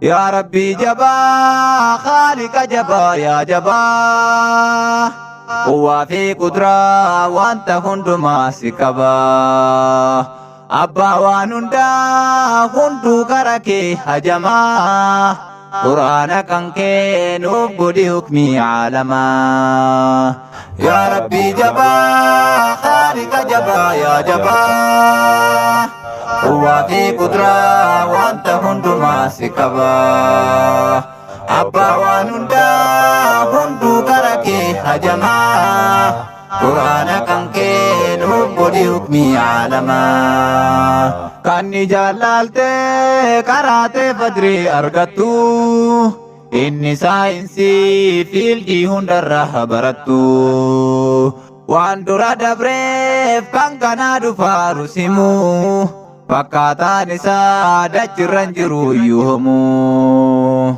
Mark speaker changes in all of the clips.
Speaker 1: يا ربي جبا خالق جبا يا جبا وفي قدرة وانت هند ما سكبا أبا وانوندا هندو كركي هجما قرآن كنكي نبدي حكمي عالما يا ربي جبا خالق جبا يا جبا وفي قدرة وانت هند ما سكبا أبا وانوندا هندو كركي هجما قرآن كنكي نبدي حكمي عالما كاني جلالتي كراتي فدري أرغتو إني ساينسي فيلدي هندر برتو وان درا دبريف كان كنادو فارسمو فكاتا نسا دجرن جرو يوهمو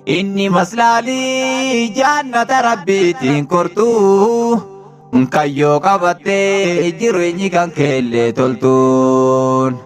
Speaker 1: إني مسلالي جنة ربي تنكرتو كيو قبتي جريني كان كيلي تلتون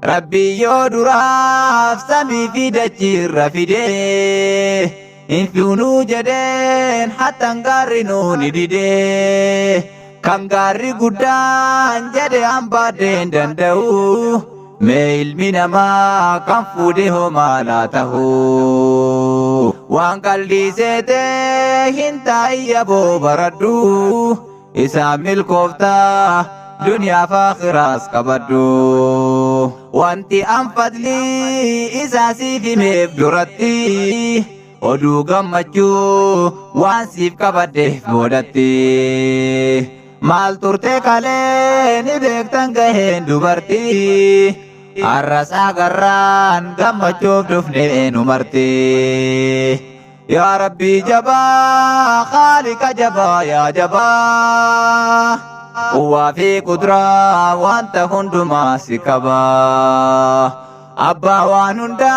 Speaker 1: ربي يو دراف سمي في دجير رفيدي إن فيونو جدين حتى نغارينو نديدي كان غاري قدان جدي أمبادين دندو ميل منما كان فوده ما تهو وان قلبي سيته هنتا يبو بردو إسامل كوفتا دنيا فاخراس كبدو وانتي أنفدلي إساسي في مبدورتي ودو غمجو وانسيف كبده بودتي مال ترتي كالين بيكتن كهين دوبرتي الرسا قران غمجو دفنين مرتي يا ربي جبا خالق جبا يا جبا وفي قدرة وانت هندو ما سكبا أبا وانوندا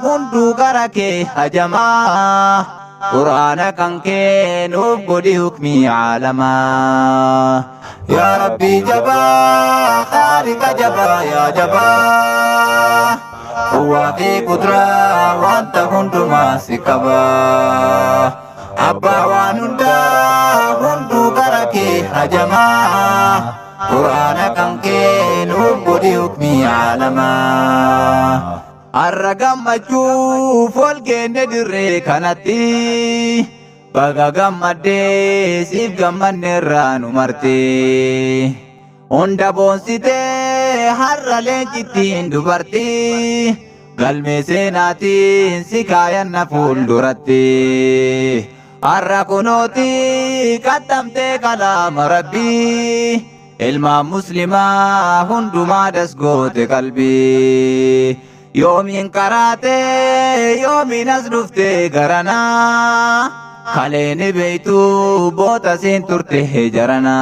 Speaker 1: هندو كركي هجما قرآن كنكي نبدي حكمي عالما يا ربي جبا خالق جبا يا جبا وفي قدرة وانت هندو ما سكبا أبا وانوندا هندو كركي هجما قرآن كنكي نبدي حكمي عالما الرقم مجوف والجن دري كانتي بغا غمدي سيف غمن الرانو مرتي هندا بونسيتي حر لنجتين دبرتي قلمي سيناتين سكايا نفول درتي الرقنوتي قدمتي كلام ربي ilma muslima hunduma dasgote qalbi yoomin karate yoomin as dhufte garana kaleeni beeytu boota siin turte jarana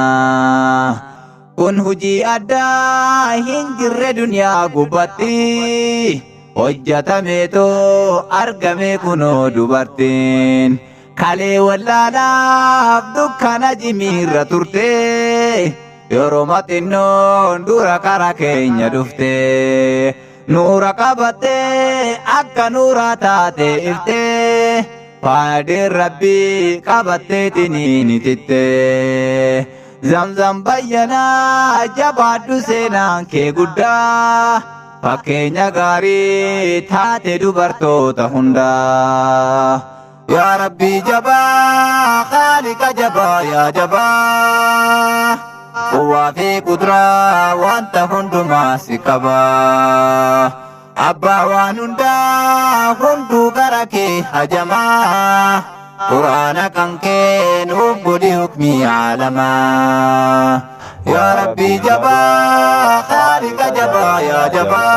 Speaker 1: kun hujii addaa hin jirre duniyaa gubbatti hojjatameeto argame kunoo dubartiin kalee wallaalaaf dukkana jimiirra turte Yoromatinnoon dura kara keenya dhufte nuura qabatte akka nuura taate ifte faadeen rabbii qabatteetiniin ititte zamzam bayyanaa jabaadhu seenaan kee guddaa fakkeenya gaarii taate dubartoota hundaa yaa rabbii jabaa khaalika jabaa yaa jabaa وفي قدرة وانت هندو ما سكبا أبا وانوندا هندو كركي هجما قرآن كنكي نبدي حكمي عالما يا ربي جبا خالق جبا يا جبا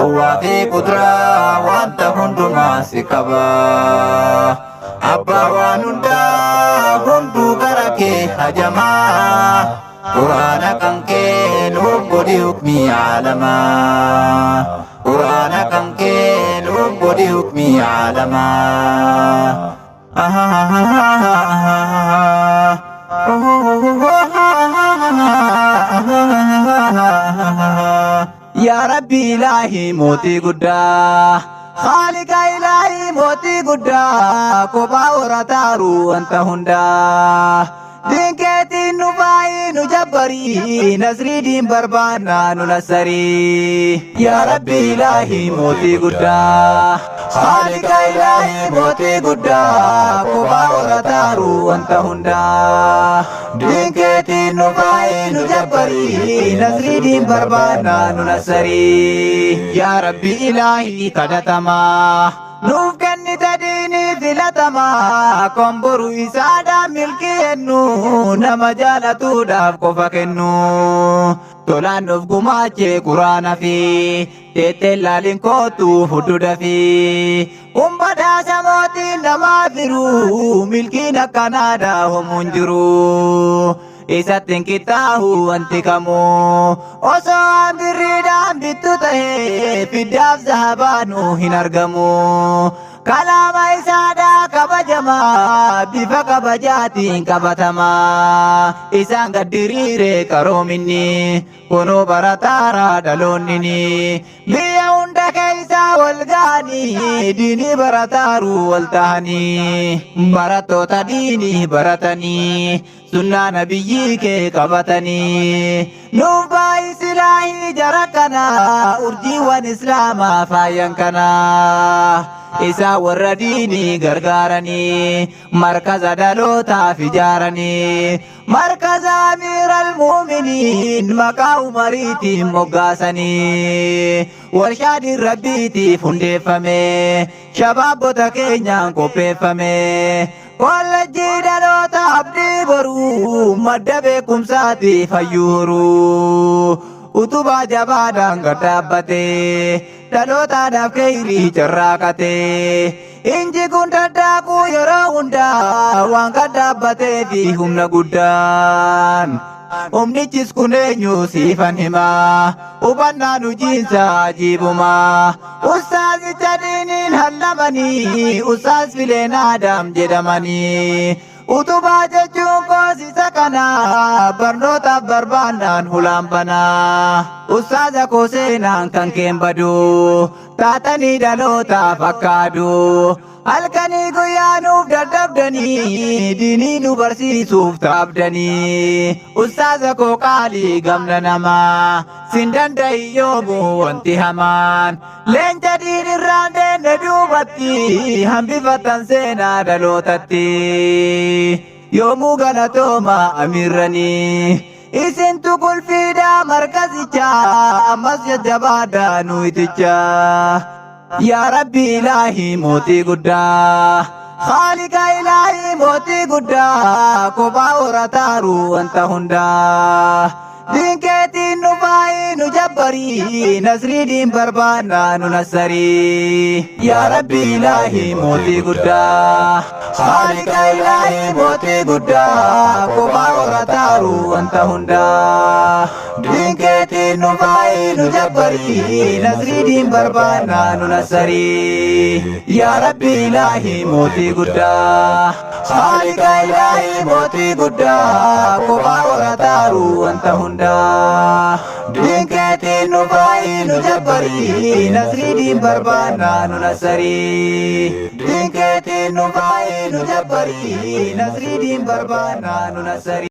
Speaker 1: وفي قدرة وانت هندو ما سكبا أبا وانوندا هندو كركي هجما قرآن كنكي نبدي حكمي عالما قرآن كنكي نبدي حكمي عالما يا رب rabbi ilaahi mootii guddaa khaalika ilaahi mootii guddaa kophaa horataaru wanta hundaa dinkeetiin nu baay'ee nu jabbarii nasrii diin barbaanna nu nasarii yaa rabbi ilaahi mootii guddaa khaalika ilaahi mootii guddaa kophaa horataaru wanta hundaa dinkeetiin nu baay'ee nu jabbarii nasrii diin barbaanna nu nasarii yaa rabbi ilaahi kadhatamaa nuuf kennite diinii filatamaa komboru isaadhaa milkii hennu nama jaalatuudhaaf qofa kennu tolaan nuuf gumaachee quraana fi teetteen laaliin kootu fudduudha fi umbadhaasa mootiin namaa firu milkiin akkanaadhaa homuun jiru isattiin qixxaahu wanti kamuu osoo hambirriidhaan bittu ta'e fiddaaf zahabaanu hin argamu kalaama isaadhaa kabajamaa bifa kabajaatiin qabatamaa isaan gaddiriire qaroominni kunoo barataaraa dhaloonnini biyya hunda keessaa wal ga'anii diinii barataaru wal ta'anii barattoota diinii baratanii sunnaa nabiyyii kee qabatanii nuuf baay'isi ilaahi jara kana urjiiwwan islaamaa faayyan kana isaa warra diinii gargaaranii markaza dhalootaaf ijaaranii markaza amiiral muuminiin maqaa umariitiin moggaasanii warshaadhiin rabbiitiif hundeeffame shabaabbota keenyaan qopheeffame wallajjii dhaloota abdii boruu madda beekumsaatiif hayyuuruu utubaa jabaadhaan gad dhaabbatee dhalootaadhaaf kheyrii carraaqatee inji kun daddaaquu yeroo hundaa waan gad dhaabbatee fi humna guddaan humnichis kun eenyu siifan himaa hubannaan hojiinsa ajiibumaa ustaazicha diiniin hallamanii ustaaz fileen aadaam jedhamanii utubaa jechuun koosisa kana barnootaaf barbaannaan hulaan banaa ustaaza koo seenaan kan keen badu taatanii dhalootaaf akkaadu halkanii guyyaa nuuf daddabdanii diinii nu barsiisuuf taabdanii ustaaza koo qaalii gamna namaa sin danda'i yoomuu wanti hamaan leenca diinirraan deenne duubatti hambifatan seenaa dhalootatti yoomuu galatooma amiirranii isintu kulfiidhaa markazichaa ammas jajjabaadhaa nuyitichaa yaa rabbi ilaahi mootii guddaa khaalika ilaahi mootii guddaa kophaa horataaru wanta hundaa dinkeetiin nu baay'ee nu jabbarii nasrii diin barbaanna nu nasarii yaa rabbi ilaahi mootii guddaa khaalika ilaahi mootii guddaa kophaa horataaru wanta hundaa dinkeetiin nu baay'ee nu jabbarii nasrii diin barbaanna nu nasarii yaa rabbi ilaahi mootii guddaa khaalika ilaahi mootii guddaa kophaa horataaru wanta hundaa dinkeetiin nu baay'ee nu jabbarii nasrii diin barbaanna nu nasarii dinkeetiin nu baay'ee nu jabbarii nasrii diin barbaanna nu nasarii